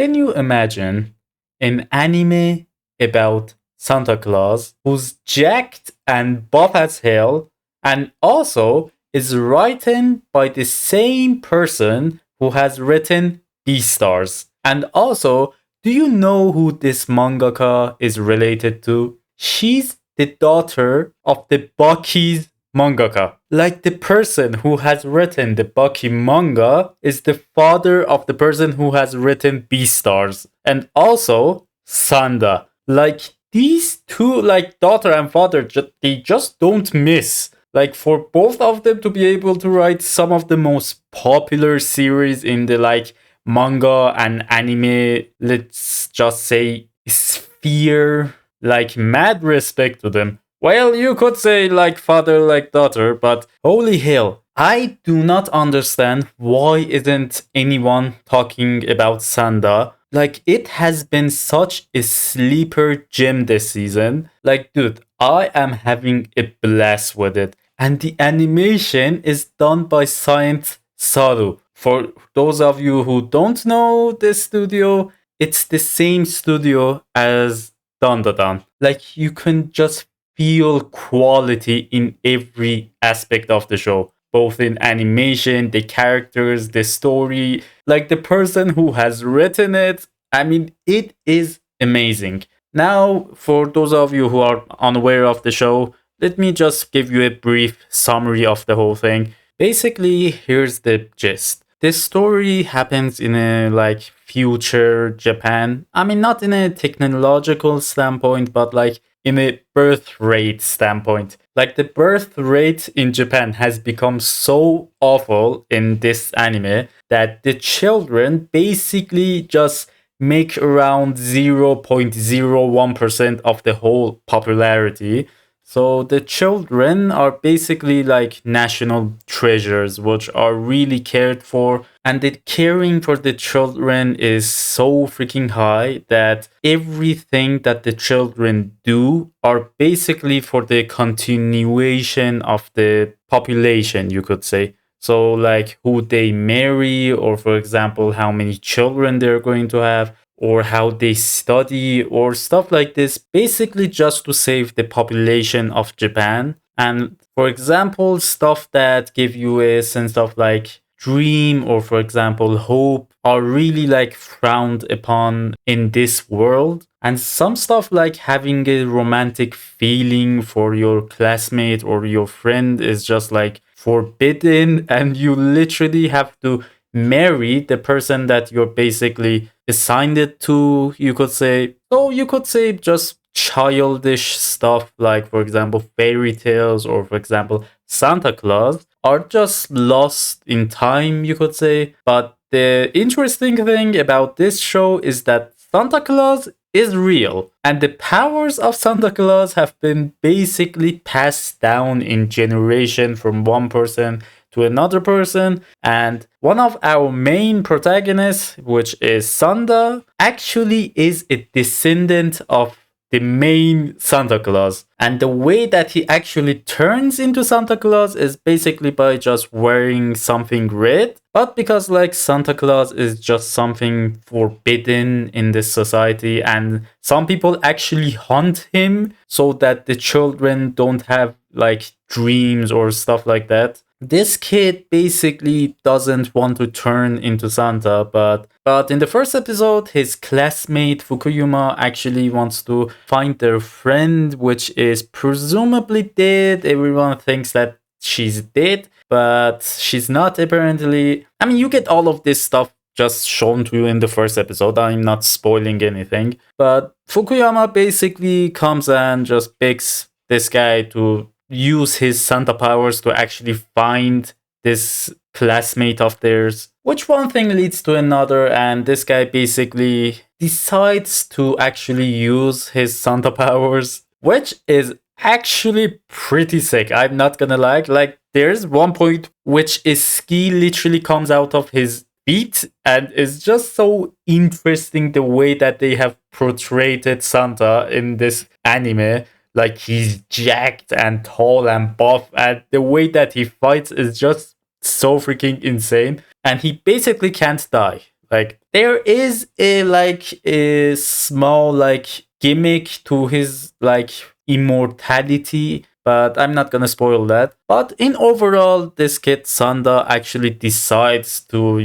Can you imagine an anime about Santa Claus who's jacked and buff as hell and also is written by the same person who has written Beastars? And also, do you know who this mangaka is related to? She's the daughter of the Bucky's mangaka. Like the person who has written the Bucky manga is the father of the person who has written Beastars. And also Sanda. Like these two, like daughter and father, they just don't miss. Like for both of them to be able to write some of the most popular series in the like manga and anime, let's just say sphere, like mad respect to them. Well, you could say like father, like daughter, but holy hell, I do not understand why isn't anyone talking about Sanda. Like it has been such a sleeper gem this season. Like, dude, I am having a blast with it. And the animation is done by Science Saru. For those of you who don't know this studio, it's the same studio as Dandadan. Like you can just feel quality in every aspect of the show, both in animation, the characters, the story. Like the person who has written it, I mean, it is amazing. Now, for those of you who are unaware of the show, let me just give you a brief summary of the whole thing. Basically, here's the gist. This story happens in a like future Japan. I mean, not in a technological standpoint, but like in a birth rate standpoint. Like the birth rate in Japan has become so awful in this anime that the children basically just make around 0.01% of the whole popularity. So the children are basically like national treasures, which are really cared for. And the caring for the children is so freaking high that everything that the children do are basically for the continuation of the population, you could say. So, like who they marry, or for example, how many children they're going to have, or how they study, or stuff like this, basically just to save the population of Japan. And for example, stuff that give you a sense of like dream or for example hope are really like frowned upon in this world. And some stuff like having a romantic feeling for your classmate or your friend is just like forbidden, and you literally have to marry the person that you're basically assigned it to, you could say. So you could say just childish stuff like for example fairy tales or for example Santa Claus are just lost in time, you could say. But the interesting thing about this show is that Santa Claus is real, and the powers of Santa Claus have been basically passed down in generation from one person to another person. And one of our main protagonists, which is Sanda, actually is a descendant of the main Santa Claus. And the way that he actually turns into Santa Claus is basically by just wearing something red. But because like Santa Claus is just something forbidden in this society, and some people actually hunt him so that the children don't have like dreams or stuff like that. This kid basically doesn't want to turn into Santa, but in the first episode, his classmate Fukuyama actually wants to find their friend, which is presumably dead. Everyone thinks that she's dead, but she's not apparently. I mean, you get all of this stuff just shown to you in the first episode. I'm not spoiling anything, but Fukuyama basically comes and just begs this guy to use his Santa powers to actually find this classmate of theirs. Which one thing leads to another, and this guy basically decides to actually use his Santa powers, which is actually pretty sick. I'm not gonna lie. Like, there's one point which is ski literally comes out of his feet, and it's just so interesting the way that they have portrayed Santa in this anime. Like he's jacked and tall and buff, and the way that he fights is just so freaking insane. And he basically can't die. Like there is a like a small like gimmick to his like immortality, but I'm not gonna spoil that. But in overall, this kid Sanda actually decides to,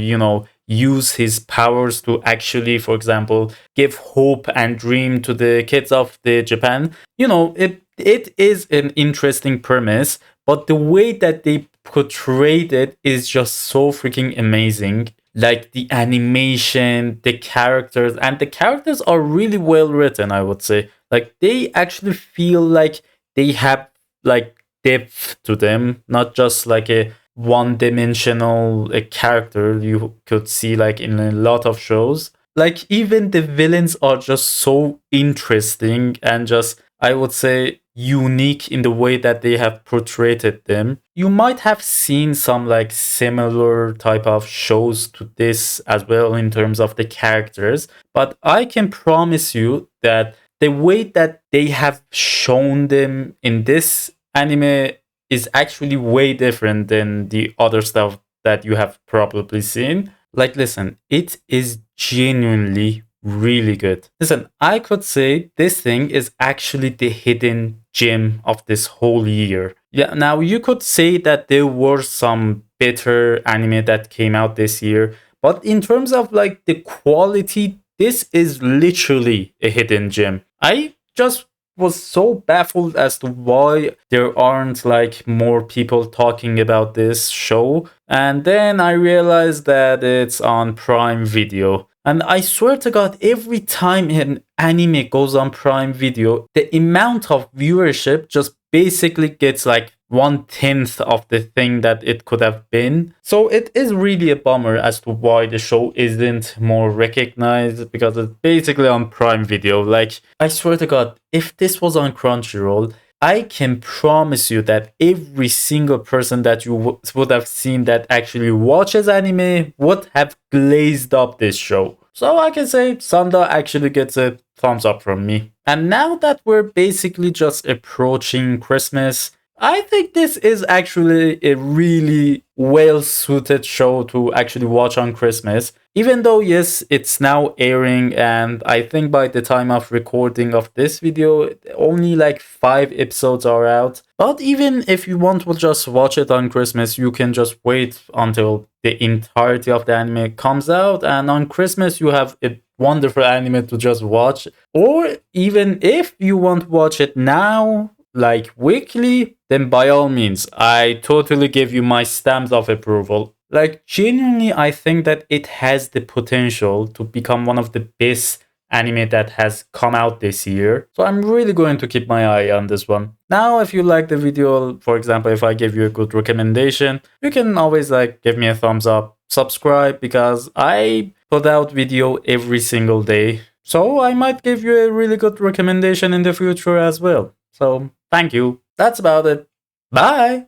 use his powers to actually, for example, give hope and dream to the kids of the Japan. It is an interesting premise, but the way that they portrayed it is just so freaking amazing. Like the animation, the characters, and the characters are really well written, I would say. Like they actually feel like they have like depth to them, not just like a one dimensional character you could see like in a lot of shows. Like even the villains are just so interesting and just, I would say, unique in the way that they have portrayed them. You might have seen some like similar type of shows to this as well in terms of the characters, but I can promise you that the way that they have shown them in this anime is actually way different than the other stuff that you have probably seen. Like, listen, it is genuinely really good. Listen, I could say this thing is actually the hidden gem of this whole year. Yeah, now you could say that there were some better anime that came out this year, but in terms of like the quality, this is literally a hidden gem. I just was so baffled as to why there aren't like more people talking about this show. And then I realized that it's on Prime Video. And I swear to God, every time an anime goes on Prime Video, the amount of viewership just basically gets like 1/10 of the thing that it could have been. So it is really a bummer as to why the show isn't more recognized, because it's basically on Prime Video. Like, I swear to God, if this was on Crunchyroll, I can promise you that every single person that you would have seen that actually watches anime would have glazed up this show. So I can say Sanda actually gets a thumbs up from me. And now that we're basically just approaching Christmas, I think this is actually a really well suited show to actually watch on Christmas. Even though, yes, it's now airing, and I think by the time of recording of this video, only like 5 episodes are out. But even if you want to just watch it on Christmas, you can just wait until the entirety of the anime comes out, and on Christmas, you have a wonderful anime to just watch. Or even if you want to watch it now, like weekly, then by all means, I totally give you my stamps of approval. Like, genuinely, I think that it has the potential to become one of the best anime that has come out this year. So I'm really going to keep my eye on this one. Now, if you like the video, for example, if I give you a good recommendation, you can always like give me a thumbs up, subscribe, because I put out video every single day. So I might give you a really good recommendation in the future as well. So thank you. That's about it. Bye.